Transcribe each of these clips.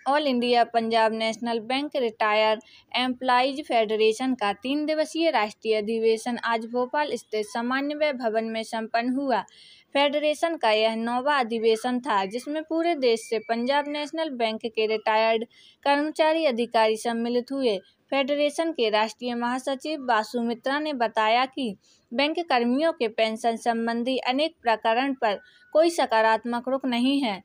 All India Punjab national bank retire employees federation का 3 दिवसीय राष्ट्रीय अधिवेशन आज भोपाल स्थित समन्वय भवन में संपन्न हुआ। फेडरेशन का यह 9वां अधिवेशन था, जिसमें पूरे देश से पंजाब नेशनल बैंक के रिटायर्ड कर्मचारी अधिकारी सम्मिलित हुए। फेडरेशन के राष्ट्रीय महासचिव बासु मित्रा ने बताया कि बैंक कर्मियों के पेंशन संबंधी अनेक प्रकरण पर कोई सकारात्मक रुख नहीं है।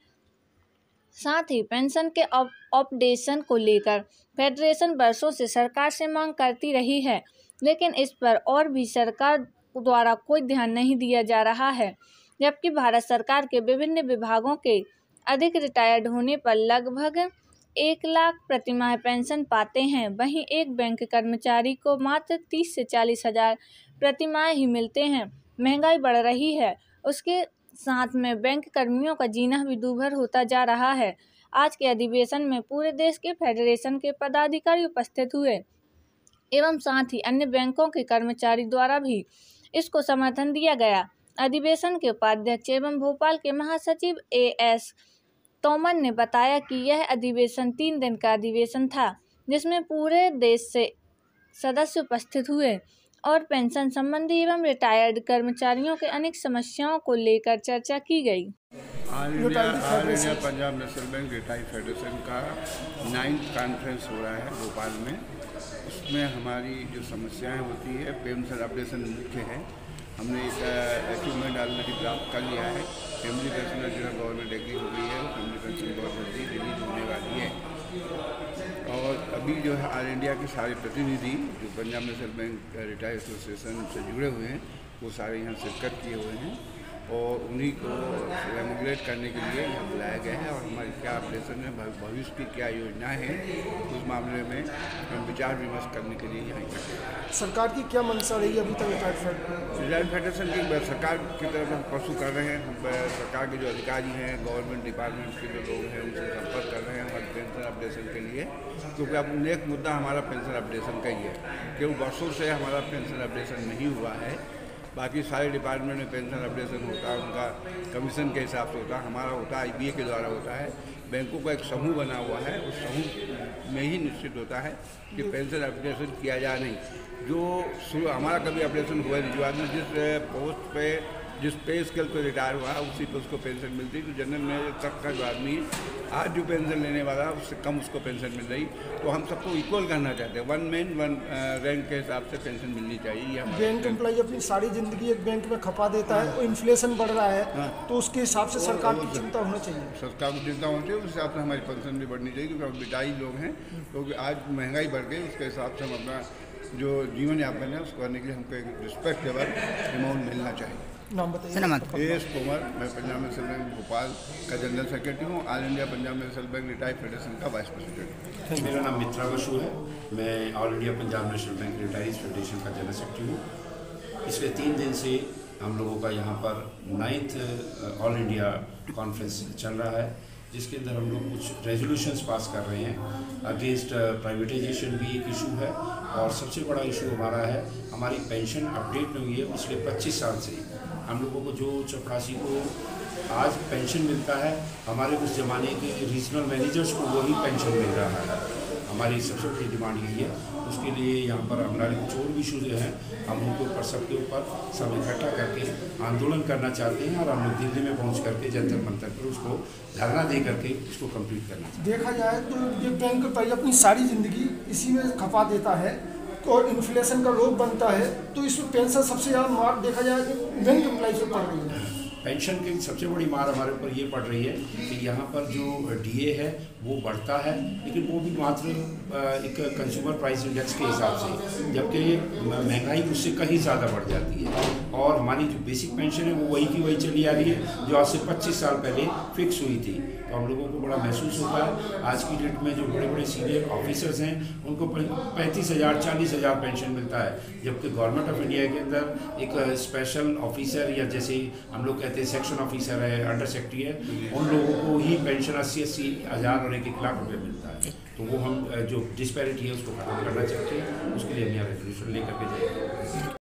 साथ ही पेंशन के अपडेशन को लेकर फेडरेशन वर्षों से सरकार से मांग करती रही है, लेकिन इस पर और भी सरकार द्वारा कोई ध्यान नहीं दिया जा रहा है। जबकि भारत सरकार के विभिन्न विभागों के अधिक रिटायर्ड होने पर लगभग 1 लाख प्रतिमाह पेंशन पाते हैं, वहीं एक बैंक कर्मचारी को मात्र 30 से 40 हजार प्रतिमाह ही मिलते हैं। महंगाई बढ़ रही है, उसके साथ में बैंक कर्मियों का जीना भी दूभर होता जा रहा है। आज के अधिवेशन में पूरे देश के फेडरेशन के पदाधिकारी उपस्थित हुए एवं साथ ही अन्य बैंकों के कर्मचारी द्वारा भी इसको समर्थन दिया गया। अधिवेशन के उपाध्यक्ष एवं भोपाल के महासचिव AS तोमर ने बताया कि यह अधिवेशन 3 दिन का अधिवेशन था, जिसमें पूरे देश से सदस्य उपस्थित हुए और पेंशन संबंधी एवं रिटायर्ड कर्मचारियों के अनेक समस्याओं को लेकर चर्चा की गई। All India Punjab national bank retired federation का 9th कॉन्फ्रेंस हो रहा है भोपाल में। उसमें हमारी जो समस्याएं होती है, पेंशन अपडेशन मुख्य है। हमने इसका अचीवमेंट ऑलरेडी प्राप्त कर लिया है। फैमिली पेंशन जो है गवर्नमेंट एग्री हो गई है, फैमिली पेंशन बहुत जल्दी रिलीज होने वाली है। और अभी जो है ऑल इंडिया के सारे प्रतिनिधि जो Punjab national bank retire association से जुड़े हुए हैं, वो सारे यहाँ शिरकत किए हुए हैं और उन्हीं को रेगुलेट करने के लिए यहाँ बुलाया गया है। और हमारी क्या अपडेशन है, भविष्य की क्या योजनाएं हैं, उस मामले में हम विचार विमर्श करने के लिए यहाँ इकट्ठे हैं। सरकार की क्या मंशा रही अभी तक रिटायर्ड फेडरेशन की सरकार की तरफ हम परसू कर रहे हैं। हम सरकार के जो अधिकारी हैं, गवर्नमेंट डिपार्टमेंट के जो लोग हैं, उनसे संपर्क कर रहे हैं हमारे पेंशन अपडेशन के लिए, क्योंकि अब एक मुद्दा हमारा पेंशन अपडेशन का ही है, क्योंकि वर्षों से हमारा पेंशन अपडेशन नहीं हुआ है। बाकी सारे डिपार्टमेंट में पेंशन अपडेशन होता है, उनका कमीशन के हिसाब से होता है, हमारा होता है IBA के द्वारा होता है। बैंकों का एक समूह बना हुआ है, उस समूह में ही निश्चित होता है कि पेंशन अपडेशन किया जाए। नहीं जो हमारा कभी अपडेशन हुआ नहीं, जो आदमी जिस पोस्ट पे जिस पे स्केल पर रिटायर हुआ उसी पर उसको पेंशन मिलती है। तो जनरल मैनेजर तक का जो आदमी आज जो पेंशन लेने वाला है उससे कम उसको पेंशन मिल रही। तो हम सबको इक्वल करना चाहते हैं, 1 मैन 1 रैंक के हिसाब से पेंशन मिलनी चाहिए। बैंक एम्प्लॉय अपनी सारी जिंदगी एक बैंक में खपा देता है, तो इन्फ्लेशन बढ़ रहा है, तो उसके हिसाब से सरकार की चिंता होनी चाहिए। सरकार को चिंता होनी चाहिए, उस हिसाब से हमारी पेंशन भी बढ़नी चाहिए, क्योंकि हम रिटायर्ड लोग हैं। क्योंकि आज महंगाई बढ़ गई, उसके हिसाब से हम अपना जो जीवन यापन है उसको करने के लिए हमको एक रिस्पेक्टेबल अमाउंट मिलना चाहिए। नाम बताइए। AS तोमर, मैं पंजाब नेशनल बैंक भोपाल का जनरल सेक्रेटरी हूँ। All India Punjab national bank retired federation का वाइस प्रेसिडेंट। मेरा नाम मित्रा बसु है, मैं all India Punjab national bank retired federation का जनरल सेक्रेटरी हूँ। पिछले 3 दिन से हम लोगों का यहाँ पर 9th ऑल इंडिया कॉन्फ्रेंस चल रहा है, जिसके अंदर हम लोग कुछ रेजोल्यूशंस पास कर रहे हैं। अगेंस्ट प्राइवेटाइजेशन भी एक इशू है, और सबसे बड़ा इशू हमारा है हमारी पेंशन अपडेट नहीं हुई है पिछले 25 साल से। हम लोगों को जो चपरासी को आज पेंशन मिलता है, हमारे उस ज़माने के रीजनल मैनेजर्स को वही पेंशन मिल रहा है। हमारी सबसे बड़ी डिमांड यही है। उसके लिए यहाँ पर हमारे कुछ और इशूज़ हैं, हम उनके ऊपर सबके ऊपर सब इकट्ठा करके आंदोलन करना चाहते हैं, और हम लोग दिल्ली में पहुँच करके जंतर मंतर पर उसको धरना दे करके उसको कंप्लीट करना चाहते हैं। देखा जाए तो ये बैंक अपनी सारी जिंदगी इसी में खपा देता है और इन्फ्लेशन का लोभ बनता है, तो इसमें पेंशन सबसे ज़्यादा मार देखा जाए कि बैंक एम्प्लॉय से पड़ रही है। पेंशन की सबसे बड़ी मार हमारे ऊपर ये पड़ रही है कि यहाँ पर जो DA है वो बढ़ता है, लेकिन वो भी मात्र एक कंज्यूमर प्राइस इंडेक्स के हिसाब से, जबकि महंगाई उससे कहीं ज़्यादा बढ़ जाती है। और हमारी जो बेसिक पेंशन है वो वही की वही चली आ रही है, जो आज से 25 साल पहले फिक्स हुई थी। तो हम लोगों को बड़ा महसूस होता है। आज की डेट में जो बड़े बड़े सीनियर ऑफिसर्स हैं उनको 35,000 40,000 पेंशन मिलता है, जबकि गवर्नमेंट ऑफ इंडिया के अंदर एक स्पेशल ऑफिसर या जैसे हम लोग कहते हैं सेक्शन ऑफिसर है, अंडर सेक्रेटरी है, उन लोगों को ही पेंशन 80-80 हज़ार और 1-1 लाख रुपये मिलता है। तो वो हम जो डिस्पैरिटी है उसको खत्म करना चाहते हैं, उसके लिए हम यहाँ रेजोल्यूशन लेकर के जाएंगे।